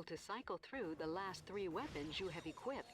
to cycle through the last 3 weapons you have equipped.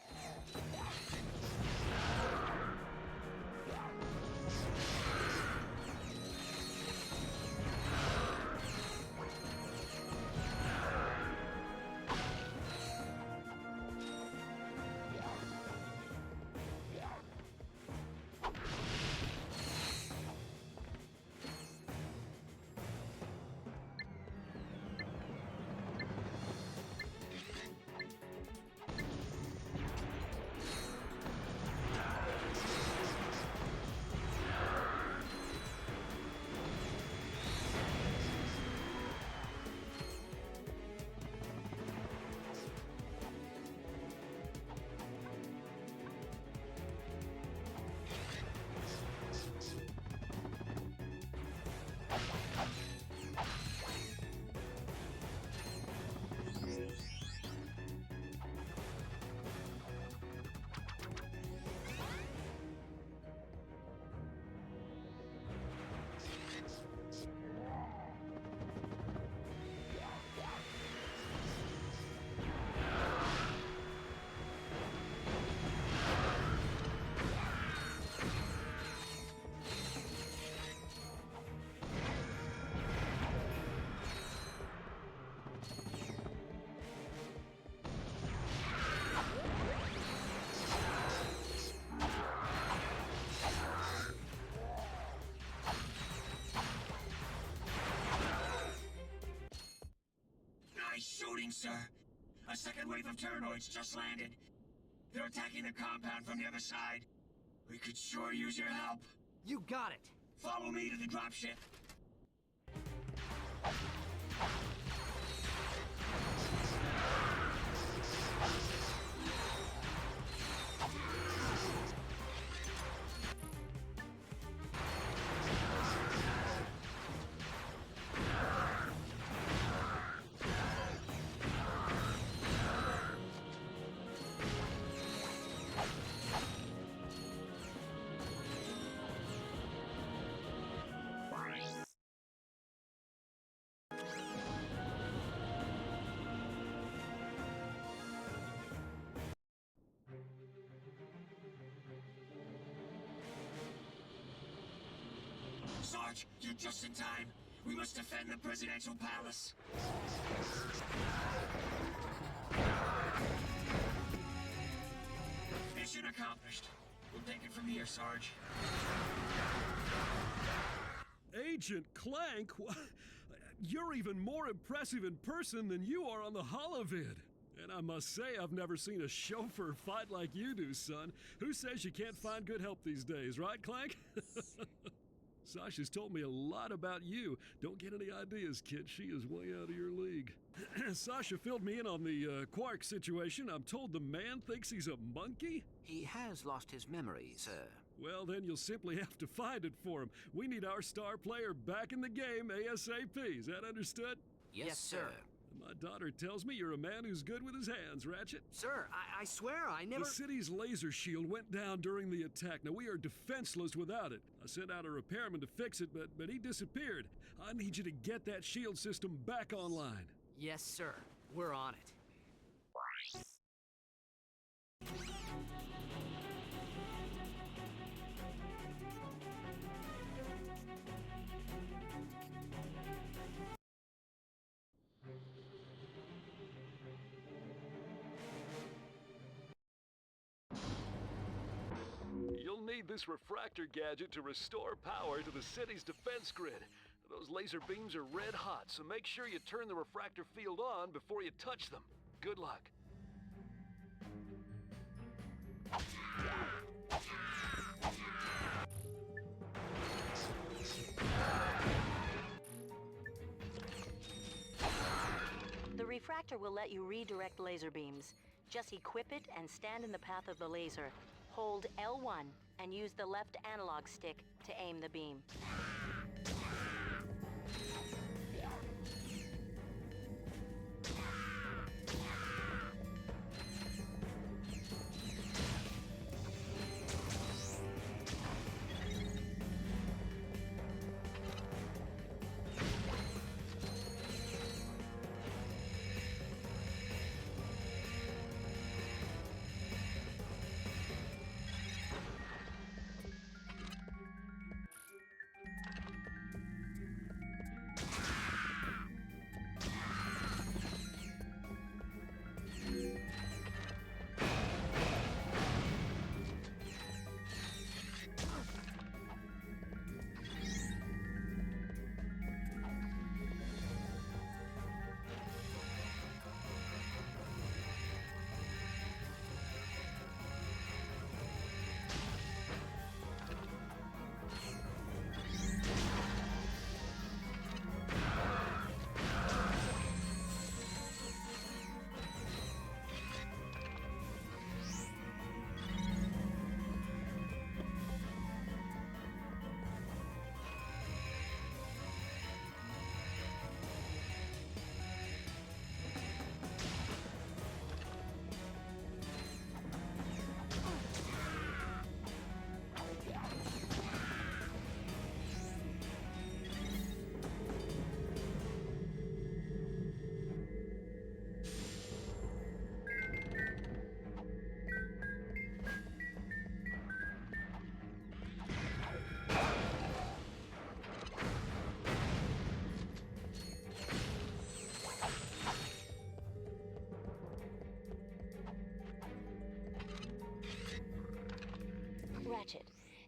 Shooting, sir. A second wave of Terranoids just landed. They're attacking the compound from the other side. We could sure use your help. You got it. Follow me to the dropship. Sarge, you're just in time. We must defend the presidential palace. Mission accomplished. We'll take it from here, Sarge. Agent Clank? You're even more impressive in person than you are on the holovid. And I must say, I've never seen a chauffeur fight like you do, son. Who says you can't find good help these days, right, Clank? Sasha's told me a lot about you. Don't get any ideas, kid. She is way out of your league. Sasha filled me in on the Quark situation. I'm told the man thinks he's a monkey? He has lost his memory, sir. Well, then you'll simply have to find it for him. We need our star player back in the game ASAP. Is that understood? Yes, sir. My daughter tells me you're a man who's good with his hands, Ratchet. Sir, I swear I never... The city's laser shield went down during the attack. Now, we are defenseless without it. I sent out a repairman to fix it, but he disappeared. I need you to get that shield system back online. Yes, sir. We're on it. You'll need this refractor gadget to restore power to the city's defense grid. Those laser beams are red hot, so make sure you turn the refractor field on before you touch them. Good luck. The refractor will let you redirect laser beams. Just equip it and stand in the path of the laser. Hold L1 and use the left analog stick to aim the beam.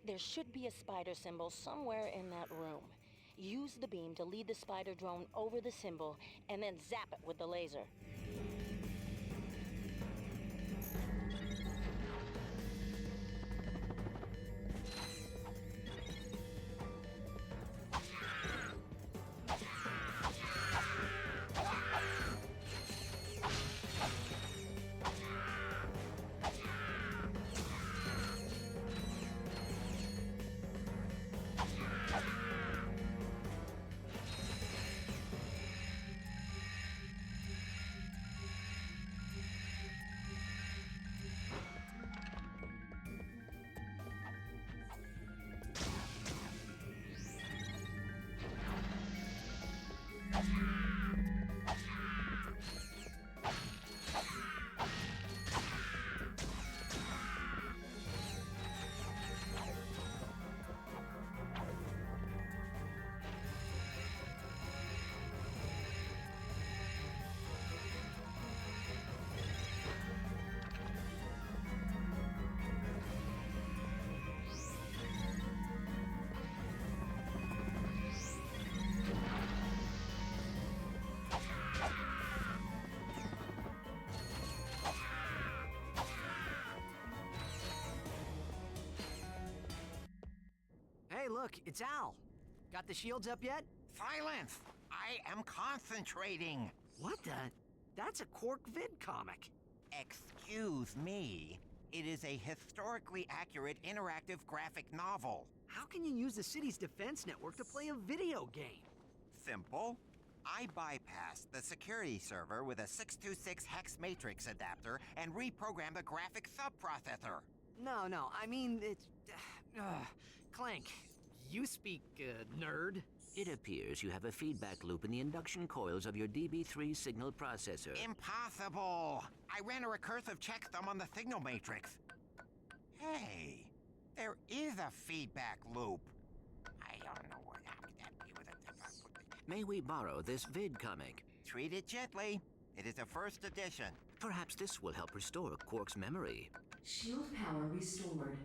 There should be a spider symbol somewhere in that room. Use the beam to lead the spider drone over the symbol, and then zap it with the laser. Hey, look, it's Al. Got the shields up yet? Silence! I am concentrating. What the? That's a Quark vid comic. Excuse me. It is a historically accurate interactive graphic novel. How can you use the city's defense network to play a video game? Simple. I bypassed the security server with a 626 hex matrix adapter and reprogrammed the graphic subprocessor. No, I mean, it's... Clank, you speak, nerd. It appears you have a feedback loop in the induction coils of your DB3 signal processor. Impossible! I ran a recursive checksum on the signal matrix. Hey, there is a feedback loop. I don't know what happened. May we borrow this vid comic? Treat it gently. It is a first edition. Perhaps this will help restore Quark's memory. Shield power restored.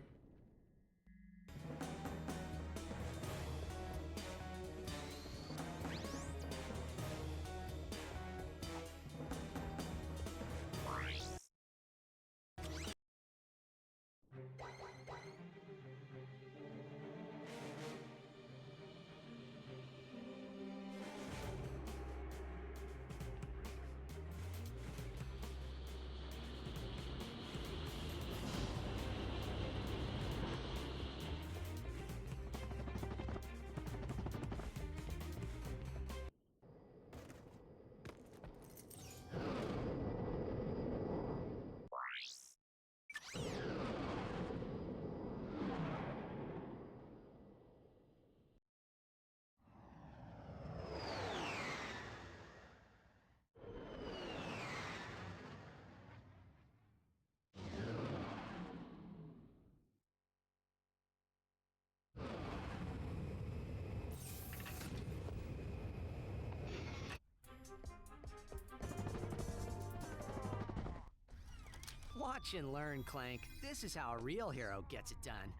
Watch and learn, Clank. This is how a real hero gets it done.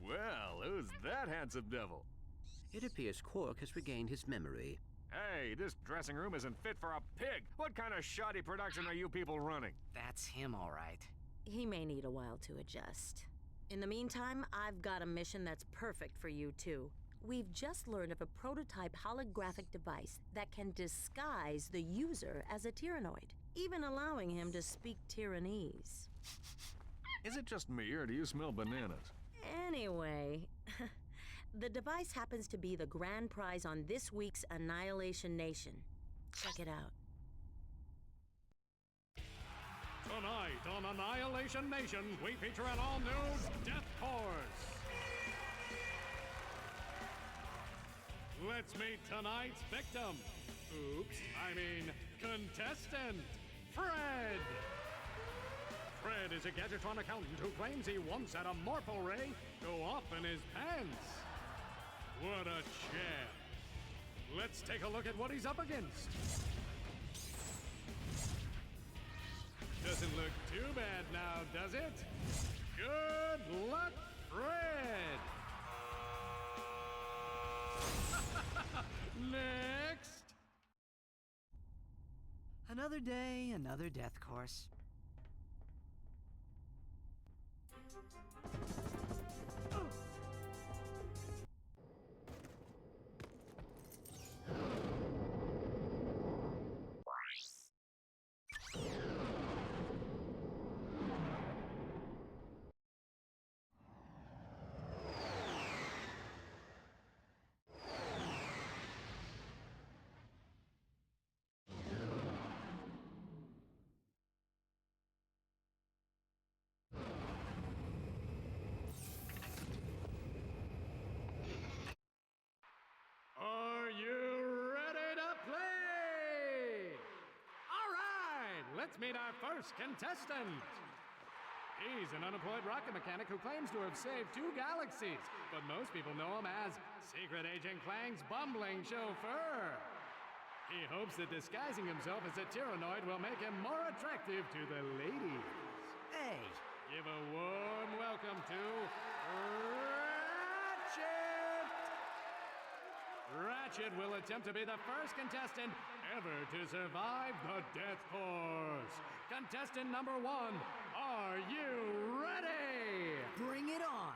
Well, who's that handsome devil? It appears Quark has regained his memory. Hey, this dressing room isn't fit for a pig. What kind of shoddy production are you people running? That's him, all right. He may need a while to adjust. In the meantime, I've got a mission that's perfect for you two. We've just learned of a prototype holographic device that can disguise the user as a Tyrannoid, even allowing him to speak Tyrannese. Is it just me, or do you smell bananas? Anyway, the device happens to be the grand prize on this week's Annihilation Nation. Check it out. Tonight on Annihilation Nation, we feature an all-new Death Course. Let's meet tonight's victim. Oops, I mean contestant, Fred. Fred is a Gadgetron accountant who claims he once had a Morpho Ray go off in his pants. What a champ. Let's take a look at what he's up against. Doesn't look too bad now, does it? Good luck, Fred! Next! Another day, another death course. Are you ready to play? All right, let's meet our first contestant. He's an unemployed rocket mechanic who claims to have saved 2 galaxies, but most people know him as Secret Agent Clank's bumbling chauffeur. He hopes that disguising himself as a Tyrannoid will make him more attractive to the ladies. Hey, Give a warm welcome to Ratchet! Ratchet will attempt to be the first contestant ever to survive the death course. Contestant number 1, are you ready? bring it on.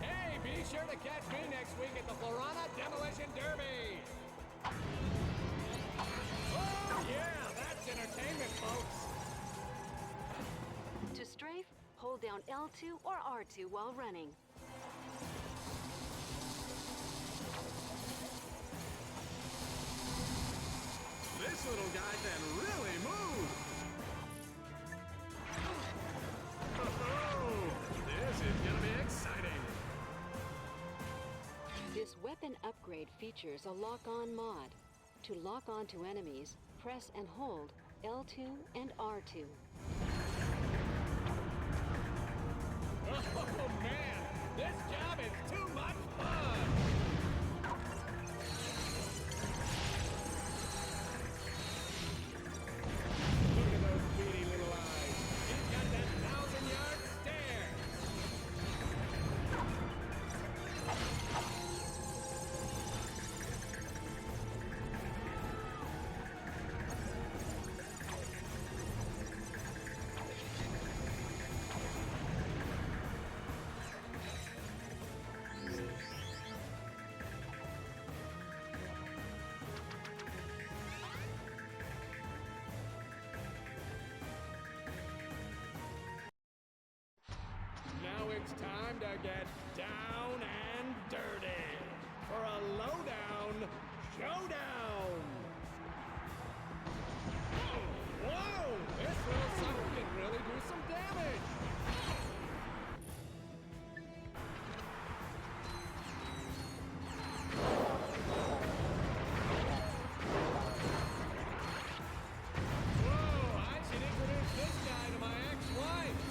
Hey, be sure to catch me next week at the Florana Demolition Derby. Oh, yeah, that's entertainment, folks. To strafe, hold down L2 or R2 while running. This little guy can really move. Oh, this is gonna be exciting. This weapon upgrade features a lock-on mod. To lock on to enemies, press and hold L2 and R2. Oh man, this job is too much fun. Look at those beady little eyes. He's got that 1,000-yard stare. Now it's time to get down and dirty for a lowdown showdown. Whoa! This little sucker can really do some damage. Whoa! I should introduce this guy to my ex-wife.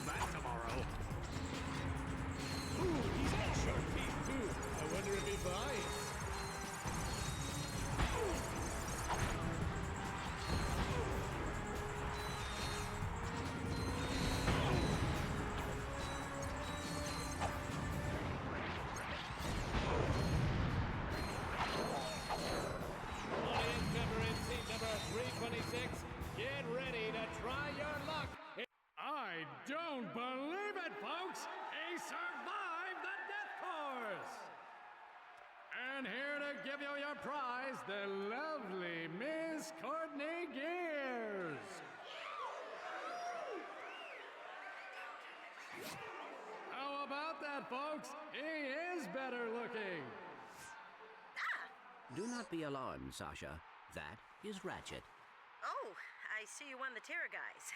back tomorrow. Ooh, he's got sharp teeth, too. I wonder if he bites. Audience member in seat number 326, get ready to try your luck. I don't believe it, folks! He survived the death course! And here to give you your prize, the lovely Miss Courtney Gears! How about that, folks? He is better looking! Do not be alarmed, Sasha. That is Ratchet. Oh, I see you won the Terror Guys.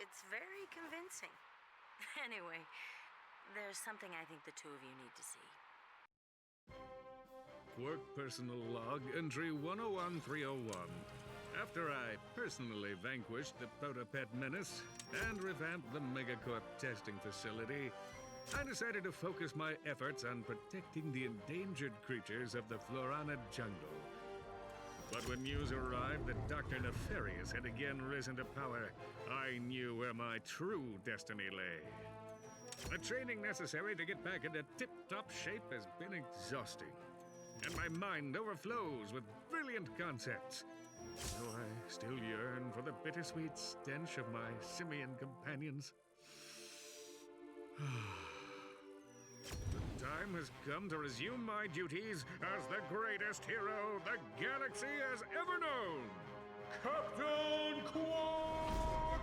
It's very convincing. Anyway, there's something I think the two of you need to see. Quark personal log, entry 101301. After I personally vanquished the Protopet menace and revamped the Megacorp testing facility, I decided to focus my efforts on protecting the endangered creatures of the Florana jungle. But when news arrived that Dr. Nefarious had again risen to power, I knew where my true destiny lay. The training necessary to get back into tip-top shape has been exhausting, and my mind overflows with brilliant concepts. Though I still yearn for the bittersweet stench of my simian companions. The time has come to resume my duties as the greatest hero the galaxy has ever known, Captain Quark!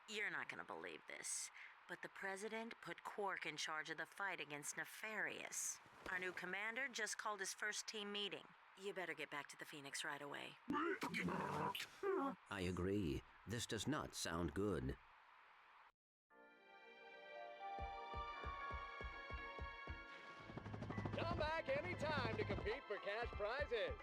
You're not gonna believe this, but the President put Quark in charge of the fight against Nefarious. Our new commander just called his first team meeting. You better get back to the Phoenix right away. I agree. This does not sound good. Come back anytime to compete for cash prizes.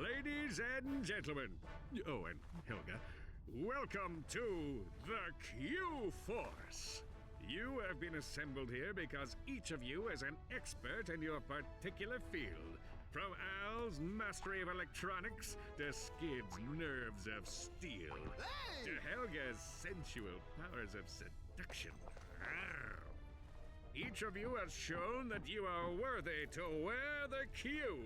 Ladies and gentlemen, oh, and Helga, welcome to the Q-Force. You have been assembled here because each of you is an expert in your particular field. From Al's mastery of electronics to Skid's nerves of steel, to Helga's sensual powers of seduction. Each of you has shown that you are worthy to wear the Q.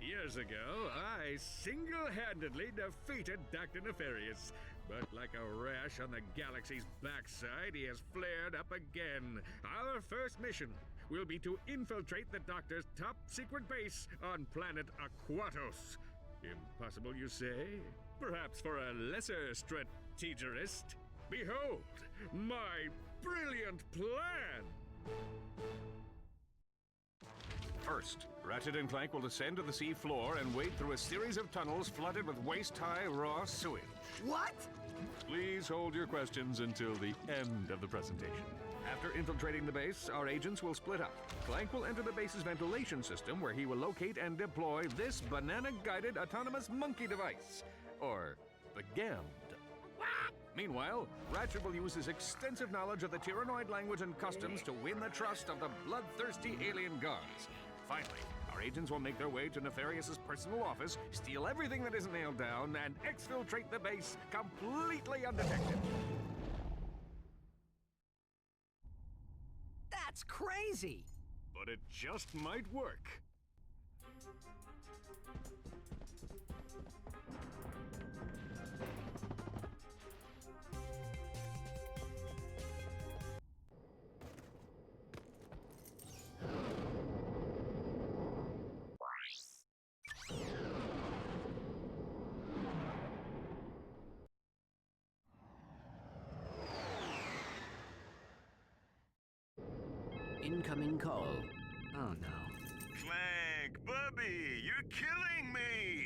Years ago, I single-handedly defeated Dr. Nefarious, but like a rash on the galaxy's backside, he has flared up again. Our first mission will be to infiltrate the Doctor's top-secret base on planet Aquatos. Impossible, you say? Perhaps for a lesser strategist? Behold, my brilliant plan! First, Ratchet and Clank will descend to the sea floor and wade through a series of tunnels flooded with waist-high raw sewage. What? Please hold your questions until the end of the presentation. After infiltrating the base, our agents will split up. Clank will enter the base's ventilation system, where he will locate and deploy this banana-guided autonomous monkey device, or the GAMD. Meanwhile, Ratchet will use his extensive knowledge of the Tyrannoid language and customs to win the trust of the bloodthirsty alien guards. Finally, our agents will make their way to Nefarious's personal office, steal everything that isn't nailed down, and exfiltrate the base completely undetected. That's crazy! But it just might work. Incoming call. Oh no. Clank, Bubby, you're killing me!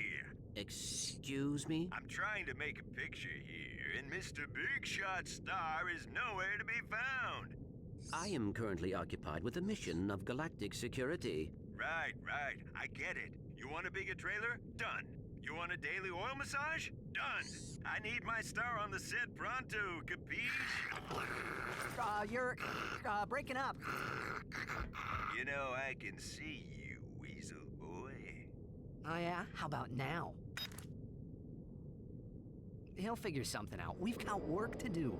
Excuse me? I'm trying to make a picture here, and Mr. Big Shot Star is nowhere to be found. I am currently occupied with a mission of galactic security. Right. I get it. You want a bigger trailer? Done. You want a daily oil massage? Done. I need my star on the set pronto, capiche? You're breaking up. You know, I can see you, Weasel Boy. Oh yeah? How about now? He'll figure something out. We've got work to do.